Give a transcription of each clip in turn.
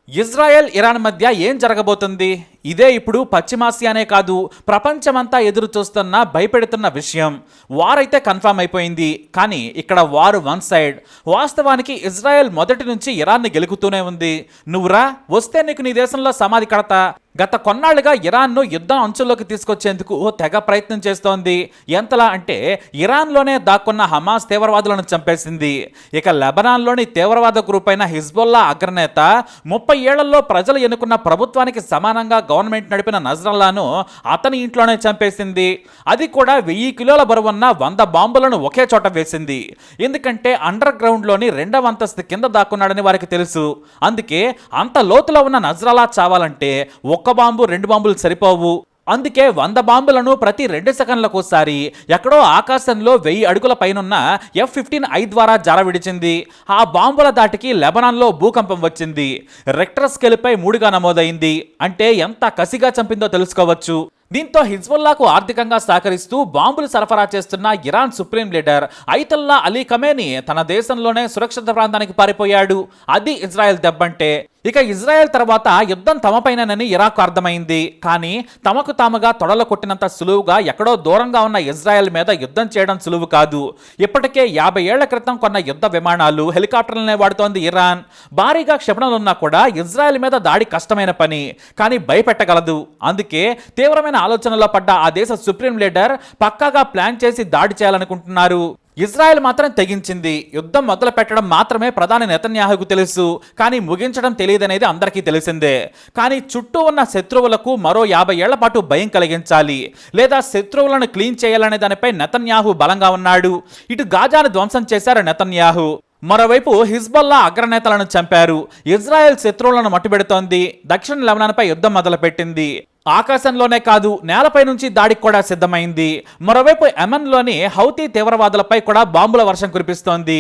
Israel Iran మధ్య ఏం జరగబోతుంది? ఇదే ఇప్పుడు పశ్చిమాసియానే కాదు ప్రపంచమంతా ఎదురు చూస్తున్న భయపెడుతున్న విషయం. వారైతే కన్ఫర్మ్ అయిపోయింది, కానీ ఇక్కడ వారు వన్ సైడ్. వాస్తవానికి ఇజ్రాయెల్ మొదటి నుంచి ఇరాన్ని గెలుకుతూనే ఉంది. నువ్వురా వస్తే నీకు నీ దేశంలో సమాధి కడతా. గత కొన్నాళ్లుగా ఇరాన్ను యుద్ధం అంచుల్లోకి తీసుకొచ్చేందుకు తెగ ప్రయత్నం చేస్తోంది. ఎంతలా అంటే ఇరాన్లోనే దాక్కున్న హమాస్ తీవ్రవాదులను చంపేసింది. ఇక లెబనాన్లోని తీవ్రవాద గ్రూప్ అయిన హిజ్బుల్లా అగ్రనేత 30 ఏళ్లలో ప్రజలు ఎన్నుకున్న ప్రభుత్వానికి సమానంగా గవర్నమెంట్ నడిపిన నజ్రల్లాను అతని ఇంట్లోనే చంపేసింది. అది కూడా 1000 కిలోల బరువున్న 100 బాంబులను ఒకే చోట వేసింది. ఎందుకంటే అండర్ గ్రౌండ్లోని 2వ అంతస్తు కింద దాక్కున్నాడని వారికి తెలుసు. అందుకే అంత లోతులో ఉన్న నజ్రల్లా చావాలంటే 1 బాంబు 2 బాంబులు సరిపోవు. అందుకే 100 బాంబులను ప్రతి 2 సెకండ్లకోసారి ఎక్కడో ఆకాశంలో 1000 అడుగుల పైనున్న F-15I ద్వారా జారవిడిచింది. ఆ బాంబుల దాటికి లెబనాన్లో భూకంపం వచ్చింది. రెక్టర్ స్కేల్పై 3గా నమోదైంది. అంటే ఎంత కసిగా చంపిందో తెలుసుకోవచ్చు. దీంతో హిజ్బుల్లాకు ఆర్థికంగా సహకరిస్తూ బాంబులు సరఫరా చేస్తున్న Iran supreme leader Ayatollah Ali Khamenei తన దేశంలోనే సురక్షిత ప్రాంతానికి పారిపోయాడు. అది ఇజ్రాయెల్ దెబ్బంటే. ఇక ఇజ్రాయెల్ తర్వాత యుద్ధం తమపైనని ఇరాక్ అర్థమైంది. కానీ తమకు తాముగా తొడలు కొట్టినంత సులువుగా ఎక్కడో దూరంగా ఉన్న ఇజ్రాయెల్ మీద యుద్ధం చేయడం సులువు కాదు. ఇప్పటికే 50 ఏళ్ల క్రితం కొన్న యుద్ధ విమానాలు, హెలికాప్టర్లనే వాడుతోంది ఇరాన్. భారీగా క్షిపణులున్నా కూడా ఇజ్రాయెల్ మీద దాడి కష్టమైన పని, కానీ భయపెట్టగలదు. అందుకే తీవ్రమైన ఆలోచనలో పడ్డ ఆ దేశ సుప్రీం లీడర్ పక్కాగా ప్లాన్ చేసి దాడి చేయాలనుకుంటున్నారు. ఇజ్రాయెల్ మాత్రం తెగించింది. యుద్ధం మొదలు పెట్టడం మాత్రమే ప్రధాని నెతన్యాహుకు తెలుసు, కానీ ముగించడం తెలియదనేది అందరికీ తెలిసిందే. కానీ చుట్టూ ఉన్న శత్రువులకు మరో 50 ఏళ్ల పాటు భయం కలిగించాలి, లేదా శత్రువులను క్లీన్ చేయాలనే దానిపై నెతన్యాహు బలంగా ఉన్నాడు. ఇటు గాజాను ధ్వంసం చేశారు నెతన్యాహు, మరోవైపు హిజ్బుల్లా అగ్రనేతలను చంపారు. ఇజ్రాయెల్ శత్రువులను మట్టుబెడుతోంది. దక్షిణ లెబనాన్పై యుద్ధం మొదలుపెట్టింది. ఆకాశంలోనే కాదు నేలపై నుంచి దాడికి కూడా సిద్ధమైంది. మరోవైపు యెమెన్లోని హౌతీ తీవ్రవాదులపై కూడా బాంబుల వర్షం కురిపిస్తోంది.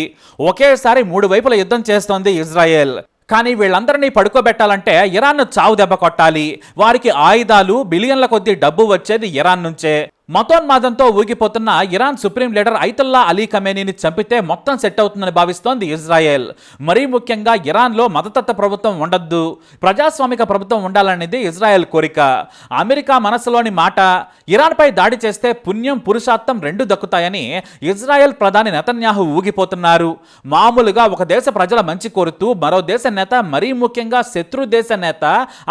ఒకేసారి 3 వైపుల యుద్ధం చేస్తోంది ఇజ్రాయెల్. కానీ వీళ్ళందరినీ పడుకోబెట్టాలంటే ఇరాన్ను చావు దెబ్బ కొట్టాలి. వారికి ఆయుధాలు, బిలియన్ల కొద్దీ డబ్బు వచ్చేది ఇరాన్ నుంచే. మతోన్మాదంతో ఊగిపోతున్న Iran supreme leader Ayatollah Ali ఖమేనీని చంపితే మొత్తం సెట్ అవుతుందని భావిస్తోంది ఇజ్రాయెల్. మరీ ముఖ్యంగా ఇరాన్లో మతతత్వ ప్రభుత్వం ఉండొద్దు, ప్రజాస్వామిక ప్రభుత్వం ఉండాలనేది ఇజ్రాయెల్ కోరిక. అమెరికా మనసులోని మాట. ఇరాన్పై దాడి చేస్తే పుణ్యం, పురుషార్థం 2 దక్కుతాయని ఇజ్రాయెల్ ప్రధాని నెతన్యాహు ఊగిపోతున్నారు. మామూలుగా ఒక దేశ ప్రజల మంచి కోరుతూ మరో దేశ నేత, మరీ ముఖ్యంగా శత్రు దేశ నేత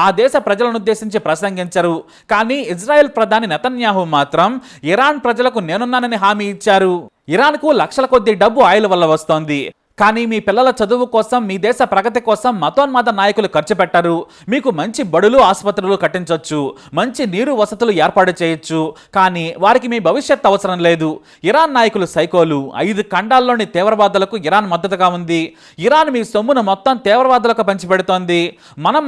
ఆ దేశ ప్రజలను ఉద్దేశించి ప్రసంగించరు. కానీ ఇజ్రాయెల్ ప్రధాని నెతన్యాహు మాత్రం ఇరాన్ ప్రజలకు నేనున్నానని హామీ ఇచ్చారు. ఇరాన్కు లక్షల కొద్ది డబ్బు ఆయిల్ వల్ల వస్తోంది. కానీ మీ పిల్లల చదువు కోసం, మీ దేశ ప్రగతి కోసం మతోన్మాద నాయకులు ఖర్చు పెట్టరు. మీకు మంచి బడులు, ఆసుపత్రులు కట్టించవచ్చు, మంచి నీరు వసతులు ఏర్పాటు చేయొచ్చు. కానీ వారికి మీ భవిష్యత్ అవసరం లేదు. ఇరాన్ నాయకులు సైకోలు. 5 ఖండాల్లోని తీవ్రవాదులకు ఇరాన్ మద్దతుగా ఉంది. ఇరాన్ మీ సొమ్మును మొత్తం తీవ్రవాదులకు పంచిపెడుతోంది.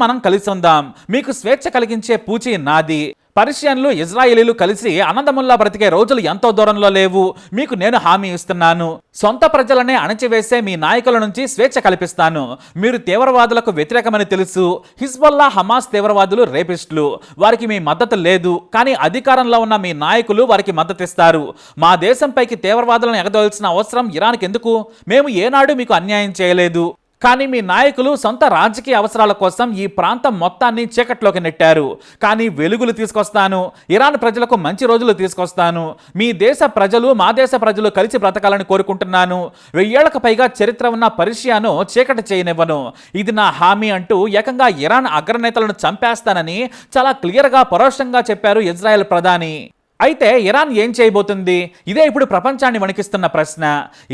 మనం కలిసి ఉందాం, మీకు స్వేచ్ఛ కలిగించే పూచి నాది. పర్షియన్లు, ఇజ్రాయేలీలు కలిసి అన్నదమ్ముల్లా బ్రతికే రోజులు ఎంతో దూరంలో లేవు. మీకు నేను హామీ ఇస్తున్నాను. సొంత ప్రజలనే అణచివేసే మీ నాయకుల నుంచి స్వేచ్ఛ కల్పిస్తాను. మీరు తీవ్రవాదులకు వ్యతిరేకమని తెలుసు. హిజ్బుల్లా, హమాస్ తీవ్రవాదులు రేపిస్టులు. వారికి మీ మద్దతు లేదు. కానీ అధికారంలో ఉన్న మీ నాయకులు వారికి మద్దతిస్తారు. మా దేశంపైకి తీవ్రవాదులను ఎగదోల్సిన అవసరం ఇరాన్కి ఎందుకు? మేము ఏనాడు మీకు అన్యాయం చేయలేదు. కానీ మీ నాయకులు సొంత రాజకీయ అవసరాల కోసం ఈ ప్రాంతం మొత్తాన్ని చీకట్లోకి నెట్టారు. కానీ వెలుగులు తీసుకొస్తాను. ఇరాన్ ప్రజలకు మంచి రోజులు తీసుకొస్తాను. మీ దేశ ప్రజలు, మా దేశ ప్రజలు కలిసి బ్రతకాలని కోరుకుంటున్నాను. 1000 ఏళ్లకు పైగా చరిత్ర ఉన్న పర్షియాను చీకటి చేయనివ్వను. ఇది నా హామీ అంటూ ఏకంగా ఇరాన్ అగ్రనేతలను చంపేస్తానని చాలా క్లియర్గా, పరోక్షంగా చెప్పారు ఇజ్రాయెల్ ప్రధాని. అయితే ఇరాన్ ఏం చేయబోతుంది? ఇదే ఇప్పుడు ప్రపంచాన్ని వణికిస్తున్న ప్రశ్న.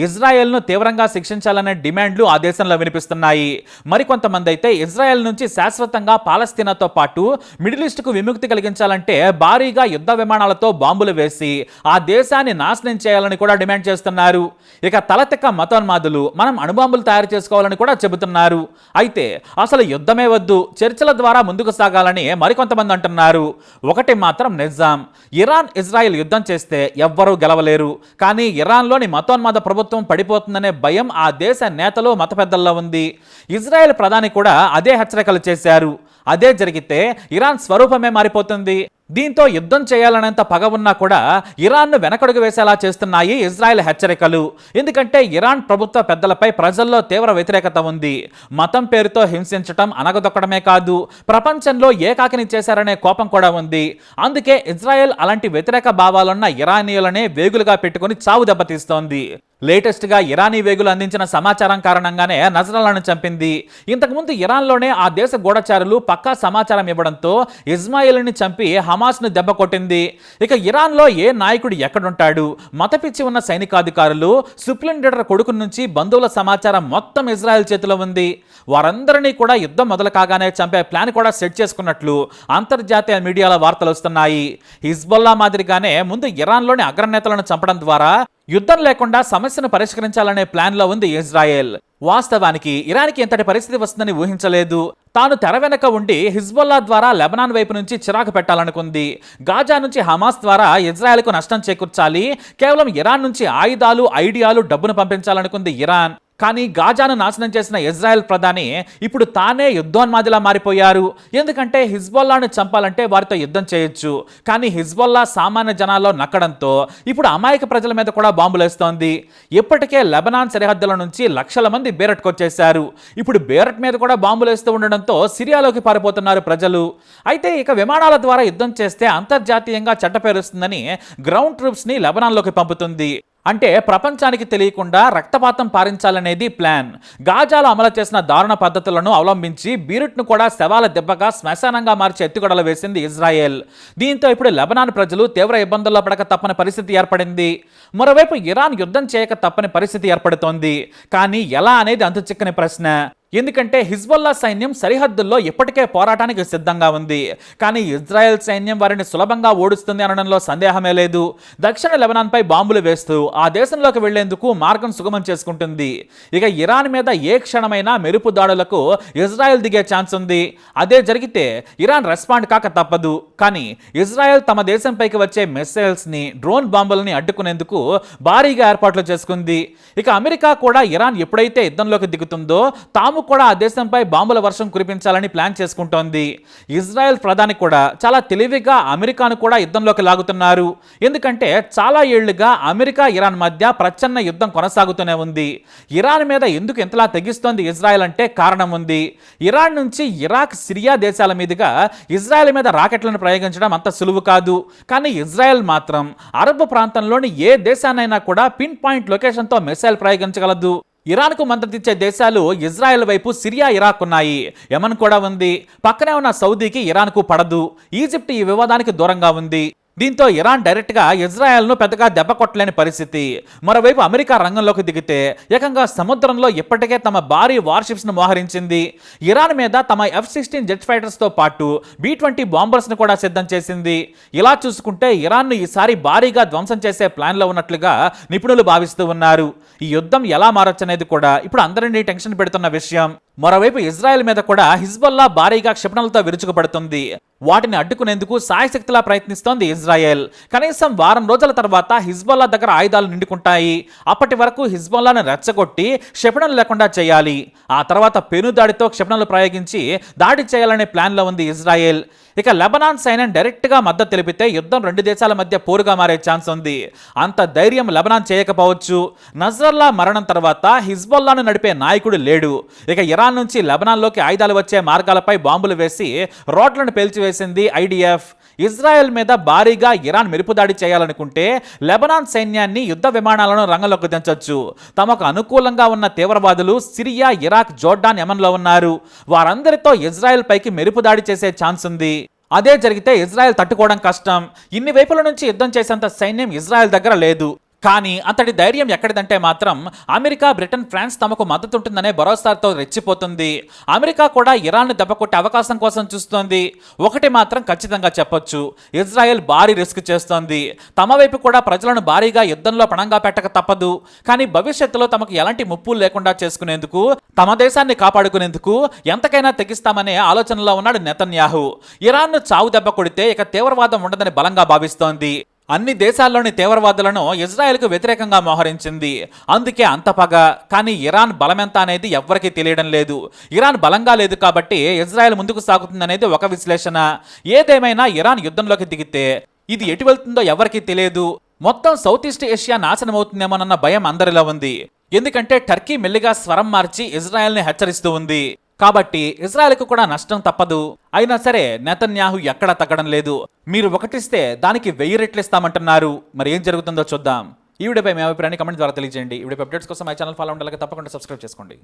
ఇజ్రాయెల్ను తీవ్రంగా శిక్షించాలనే డిమాండ్లు ఆ దేశంలో వినిపిస్తున్నాయి. మరికొంతమంది అయితే ఇజ్రాయెల్ నుంచి శాశ్వతంగా పాలస్తీనాతో పాటు మిడిల్ ఈస్ట్కు విముక్తి కలిగించాలంటే భారీగా యుద్ధ విమానాలతో బాంబులు వేసి ఆ దేశాన్ని నాశనం చేయాలని కూడా డిమాండ్ చేస్తున్నారు. ఇక తలతిక్క మతోన్మాదులు మనం అణుబాంబులు తయారు చేసుకోవాలని కూడా చెబుతున్నారు. అయితే అసలు యుద్ధమే వద్దు, చర్చల ద్వారా ముందుకు సాగాలని మరికొంతమంది అంటున్నారు. ఒకటి మాత్రం నిజాం, ఇరాన్ ఇజ్రాయెల్ యుద్ధం చేస్తే ఎవ్వరూ గెలవలేరు. కానీ ఇరాన్లోని మతోన్మాద ప్రభుత్వం పడిపోతుందనే భయం ఆ దేశ నేతలు, మత పెద్దల్లో ఉంది. ఇజ్రాయెల్ ప్రధాని కూడా అదే హెచ్చరికలు చేశారు. అదే జరిగితే ఇరాన్ స్వరూపమే మారిపోతుంది. దీంతో యుద్ధం చేయాలనేంత పగ ఉన్నా కూడా ఇరాన్ను వెనకడుగు వేసేలా చేస్తున్నాయి ఇజ్రాయెల్ హెచ్చరికలు. ఎందుకంటే ఇరాన్ ప్రభుత్వ పెద్దలపై ప్రజల్లో తీవ్ర వ్యతిరేకత ఉంది. మతం పేరుతో హింసించటం, అనగదొక్కడమే కాదు, ప్రపంచంలో ఏకాకిని చేశారనే కోపం కూడా ఉంది. అందుకే ఇజ్రాయెల్ అలాంటి వ్యతిరేక భావాలున్న ఇరానీయులనే వేగులుగా పెట్టుకుని చావు దెబ్బతీస్తోంది. లేటెస్ట్గా ఇరానీ వేగులు అందించిన సమాచారం కారణంగానే నజరల్లాను చంపింది. ఇంతకుముందు ఇరాన్లోనే ఆ దేశ గూఢచారులు పక్కా సమాచారం ఇవ్వడంతో ఇస్మాయిల్ని చంపి హమాస్ను దెబ్బ కొట్టింది. ఇక ఇరాన్లో ఏ నాయకుడు ఎక్కడుంటాడు? మతపిచ్చి ఉన్న సైనికాధికారులు, సుప్రీం లీడర్ కొడుకు నుంచి బంధువుల సమాచారం మొత్తం ఇజ్రాయెల్ చేతిలో ఉంది. వారందరినీ కూడా యుద్ధం మొదలు కాగానే చంపే ప్లాన్ కూడా సెట్ చేసుకున్నట్లు అంతర్జాతీయ మీడియాలో వార్తలు వస్తున్నాయి. హిజ్బుల్లా మాదిరిగానే ముందు ఇరాన్లోని అగ్రనేతలను చంపడం ద్వారా యుద్ధం లేకుండా సమస్యను పరిష్కరించాలనే ప్లాన్లో ఉంది ఇజ్రాయెల్. వాస్తవానికి ఇరాన్కి ఇంతటి పరిస్థితి వస్తుందని ఊహించలేదు. తాను తెర వెనక ఉండి హిజ్బుల్లా ద్వారా లెబనాన్ వైపు నుంచి చిరాకు పెట్టాలనుకుంది. గాజా నుంచి హమాస్ ద్వారా ఇజ్రాయెల్కు నష్టం చేకూర్చాలి, కేవలం ఇరాన్ నుంచి ఆయుధాలు, ఐడియాలు, డబ్బును పంపించాలనుకుంది ఇరాన్. కానీ గాజాను నాశనం చేసిన ఇజ్రాయెల్ ప్రధాని ఇప్పుడు తానే యుద్ధోన్మాదిలా మారిపోయారు. ఎందుకంటే హిజ్బుల్లాను చంపాలంటే వారితో యుద్ధం చేయొచ్చు, కానీ హిజ్బుల్లా సామాన్య జనాల్లో నక్కడంతో ఇప్పుడు అమాయక ప్రజల మీద కూడా బాంబులేస్తోంది. ఇప్పటికే లెబనాన్ సరిహద్దుల నుంచి లక్షల మంది బేరట్కొచ్చేశారు. ఇప్పుడు బేరట్ మీద కూడా బాంబులేస్తూ ఉండడంతో సిరియాలోకి పారిపోతున్నారు ప్రజలు. అయితే ఇక విమానాల ద్వారా యుద్ధం చేస్తే అంతర్జాతీయంగా చట్టపేరుస్తుందని గ్రౌండ్ ట్రూప్స్ని లెబనాన్లోకి పంపుతుంది. అంటే ప్రపంచానికి తెలియకుండా రక్తపాతం పారించాలనేది ప్లాన్. గాజాలో అమలు చేసిన దారుణ పద్ధతులను అవలంబించి బీరుట్ను కూడా శవాల దెబ్బగా శ్మశానంగా మార్చి ఎత్తుగడలు వేసింది ఇజ్రాయెల్. దీంతో ఇప్పుడు లెబనాన్ ప్రజలు తీవ్ర ఇబ్బందుల్లో పడక తప్పని పరిస్థితి ఏర్పడింది. మరోవైపు ఇరాన్ యుద్ధం చేయక తప్పని పరిస్థితి ఏర్పడుతోంది. కానీ ఎలా అనేది అంతు చిక్కని ప్రశ్న. ఎందుకంటే హిజ్బుల్లా సైన్యం సరిహద్దుల్లో ఇప్పటికే పోరాటానికి సిద్ధంగా ఉంది. కానీ ఇజ్రాయెల్ సైన్యం వారిని సులభంగా ఓడిస్తుంది అనడంలో సందేహమే లేదు. దక్షిణ లెబనాన్పై బాంబులు వేస్తూ ఆ దేశంలోకి వెళ్లేందుకు మార్గం సుగమం చేసుకుంటుంది. ఇక ఇరాన్ మీద ఏ క్షణమైనా మెరుపు దాడులకు ఇజ్రాయెల్ దిగే ఛాన్స్ ఉంది. అదే జరిగితే ఇరాన్ రెస్పాండ్ కాక తప్పదు. కానీ ఇజ్రాయెల్ తమ దేశంపైకి వచ్చే మిస్సైల్స్ని, డ్రోన్ బాంబులని అడ్డుకునేందుకు భారీగా ఏర్పాట్లు చేసుకుంది. ఇక అమెరికా కూడా ఇరాన్ ఎప్పుడైతే యుద్ధంలోకి దిగుతుందో తాము కూడా ఆ దేశంపై బాంబుల వర్షం కురిపించాలని ప్లాన్ చేసుకుంటోంది. ఇజ్రాయెల్ ప్రధాని కూడా చాలా తెలివిగా అమెరికాను కూడా యుద్ధంలోకి లాగుతున్నారు. ఎందుకంటే చాలా ఏళ్లుగా అమెరికా, ఇరాన్ మధ్య ప్రచ్ఛన్న యుద్ధం కొనసాగుతూనే ఉంది. ఇరాన్ మీద ఎందుకు ఇంతలా తెగిస్తోంది ఇజ్రాయెల్ అంటే కారణం ఉంది. ఇరాన్ నుంచి ఇరాక్, సిరియా దేశాల మీదుగా ఇజ్రాయెల్ మీద రాకెట్లను ప్రయోగించడం అంత సులువు కాదు. కానీ ఇజ్రాయెల్ మాత్రం అరబ్ ప్రాంతంలోని ఏ దేశాన్నైనా కూడా పిన్ పాయింట్ లొకేషన్తో మిసైల్ ప్రయోగించగలదు. ఇరాన్కు మద్దతిచ్చే దేశాలు ఇజ్రాయెల్ వైపు సిరియా, ఇరాక్ ఉన్నాయి. యమన్ కూడా ఉంది. పక్కనే ఉన్న సౌదీకి ఇరాన్కు పడదు. ఈజిప్ట్ ఈ వివాదానికి దూరంగా ఉంది. దీంతో ఇరాన్ డైరెక్ట్గా ఇజ్రాయెల్ను పెద్దగా దెబ్బ కొట్టలేని పరిస్థితి. మరోవైపు అమెరికా రంగంలోకి దిగితే ఏకంగా సముద్రంలో ఇప్పటికే తమ భారీ వార్షిప్స్ను మోహరించింది. ఇరాన్ మీద తమ F-16 జెట్ ఫైటర్స్తో పాటు B-20 బాంబర్స్ను కూడా సిద్ధం చేసింది. ఇలా చూసుకుంటే ఇరాన్ను ఈసారి భారీగా ధ్వంసం చేసే ప్లాన్లో ఉన్నట్లుగా నిపుణులు భావిస్తూ ఉన్నారు. ఈ యుద్ధం ఎలా మారొచ్చనేది కూడా ఇప్పుడు అందరినీ టెన్షన్ పెడుతున్న విషయం. మరోవైపు ఇజ్రాయెల్ మీద కూడా హిజ్బుల్లా భారీగా క్షిపణులతో విరుచుకుపడుతుంది. వాటిని అడ్డుకునేందుకు సాయశక్తిలా ప్రయత్నిస్తోంది ఇజ్రాయెల్. కనీసం వారం రోజుల తర్వాత హిజ్బుల్లా దగ్గర ఆయుధాలు నిండుకుంటాయి. అప్పటి వరకు హిజ్బుల్లాను రెచ్చగొట్టి క్షిపణులు లేకుండా చేయాలి. ఆ తర్వాత పెనుదాడితో క్షిపణులు ప్రయోగించి దాడి చేయాలనే ప్లాన్లో ఉంది ఇజ్రాయెల్. ఇక లెబనాన్ సైన్యం డైరెక్ట్గా మద్దతు తెలిపితే యుద్ధం రెండు దేశాల మధ్య పోరుగా మారే ఛాన్స్ ఉంది. అంత ధైర్యం లెబనాన్ చేయకపోవచ్చు. నజరల్లా మరణం తర్వాత హిజ్బుల్లాను నడిపే నాయకుడు లేడు. ఇక ఇరాన్ నుంచి లెబనాన్లోకి ఆయుధాలు వచ్చే మార్గాలపై బాంబులు వేసి రోడ్లను పేల్చివేసింది IDF. ఇజ్రాయెల్ మీద భారీగా ఇరాన్ మెరుపు దాడి చేయాలనుకుంటే లెబనాన్ సైన్యాన్ని, యుద్ధ విమానాలను రంగంలోకి దించొచ్చు. తమకు అనుకూలంగా ఉన్న తీవ్రవాదులు సిరియా, ఇరాక్, జోర్డాన్, యమన్లో ఉన్నారు. వారందరితో ఇజ్రాయెల్ పైకి మెరుపు దాడి చేసే ఛాన్స్ ఉంది. అదే జరిగితే ఇజ్రాయెల్ తట్టుకోవడం కష్టం. ఇన్ని వైపుల నుంచి యుద్ధం చేసేంత సైన్యం ఇజ్రాయెల్ దగ్గర లేదు. కానీ అంతటి ధైర్యం ఎక్కడిదంటే మాత్రం అమెరికా, బ్రిటన్, ఫ్రాన్స్ తమకు మద్దతు ఉంటుందనే భరోసాతో రెచ్చిపోతుంది. అమెరికా కూడా ఇరాన్ను దెబ్బకొట్టే అవకాశం కోసం చూస్తోంది. ఒకటి మాత్రం ఖచ్చితంగా చెప్పొచ్చు, ఇజ్రాయెల్ భారీ రిస్క్ చేస్తోంది. తమ వైపు కూడా ప్రజలను భారీగా యుద్ధంలో పణంగా పెట్టక తప్పదు. కానీ భవిష్యత్తులో తమకు ఎలాంటి ముప్పులు లేకుండా చేసుకునేందుకు, తమ దేశాన్ని కాపాడుకునేందుకు ఎంతకైనా తెగిస్తామనే ఆలోచనలో ఉన్నాడు నెతన్యాహు. ఇరాన్ను చావు దెబ్బ కొడితే ఇక తీవ్రవాదం ఉండదని బలంగా భావిస్తోంది. అన్ని దేశాల్లోని తీవ్రవాదులను ఇజ్రాయెల్కు వ్యతిరేకంగా మోహరించింది. అందుకే అంత పగ. కానీ ఇరాన్ బలమెంత అనేది ఎవ్వరికీ తెలియడం లేదు. ఇరాన్ బలంగా లేదు కాబట్టి ఇజ్రాయెల్ ముందుకు సాగుతుందనేది ఒక విశ్లేషణ. ఏదేమైనా ఇరాన్ యుద్ధంలోకి దిగితే ఇది ఎటు వెళ్తుందో ఎవరికీ తెలియదు. మొత్తం సౌత్ ఈస్ట్ ఏషియా నాశనం అవుతుందేమోనన్న భయం అందరిలో ఉంది. ఎందుకంటే టర్కీ మెల్లిగా స్వరం మార్చి ఇజ్రాయెల్ని హెచ్చరిస్తూ ఉంది. కాబట్టి ఇజ్రాయెల్కు కూడా నష్టం తప్పదు. అయినా సరే నెతన్యాహు ఎక్కడా తగ్గడం లేదు. మీరు ఒకటిస్తే దానికి 1000 రెట్లు ఇస్తామంటున్నారు. మరి ఏం జరుగుతుందో చూద్దాం. ఈ వీడియోపై మీ అభిప్రాయాన్ని కమెంట్ ద్వారా తెలియజేయండి. ఈ వీడియో అప్డేట్స్ కోసం మా ఛానల్ ఫాలో ఉండాలి, తప్పకుండా సబ్స్క్రైబ్ చేసుకోండి.